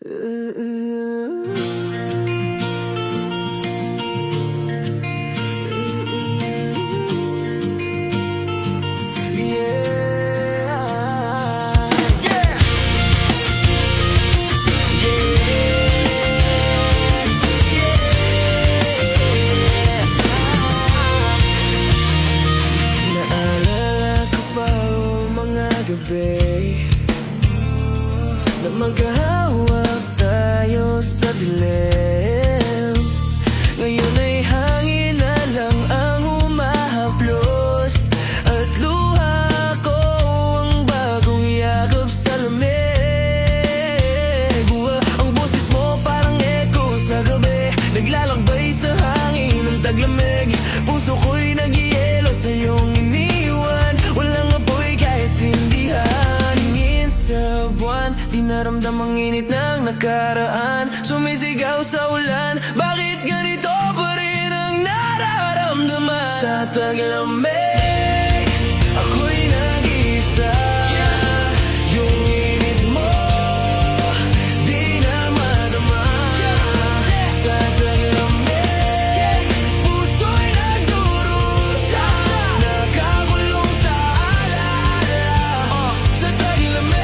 gabi na magkahawak tayo sa dilim. Ngayon ay hangin na lang ang humahaplos, at luha ko ang bagong yakap sa lamig. Ang boses mo parang echo sa gabi, naglalakbay sa hangin ng taglamig. Puso ko'y nagyayelo sa iyong iniwan, walang apoy kahit sindihan. Hingin sa buwan, di naramdam ang init ng nakaraan. Sumisigaw sa ulan, bakit ganito pa rin ang nararamdaman? Sa taglamig, ako'y nag-isa. Yung init mo, di na madama. Sa taglamig, puso'y nagdurusa, nakakulong sa alaala. Sa taglamig,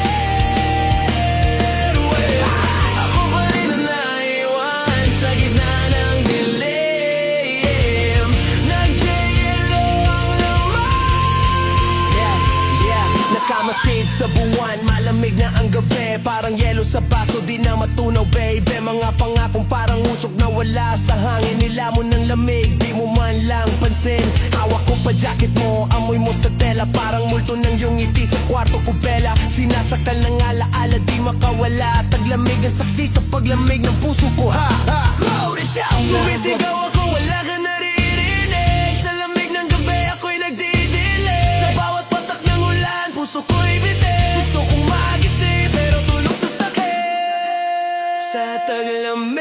ako pa rin ang naiwan sa gitna ng dilim. Nagyayelo ang laman. Nakamasid sa buwan, malamig na ang gabi, parang yelo sa baso, di na matunaw baby. Mga pangakong parang usok na wala sa hangin, nilamon ng lamig, di mo man lang pansin. Hawak ko pa jacket mo, amoy mo sa tela, parang multo ng iyong ngiti sa kwarto ko bela. Sinasaktan ng alaala, di makawala, taglamig ang saksi sa paglamig ng puso ko. Ha ha, sumisigaw ako, wala ka naririnig. Sa lamig ng gabi ako'y nagdidilim. Sa bawat patak ng ulan, puso ko'y bitin. Gusto kong magising pero tulog sa sakit. Sa taglamig,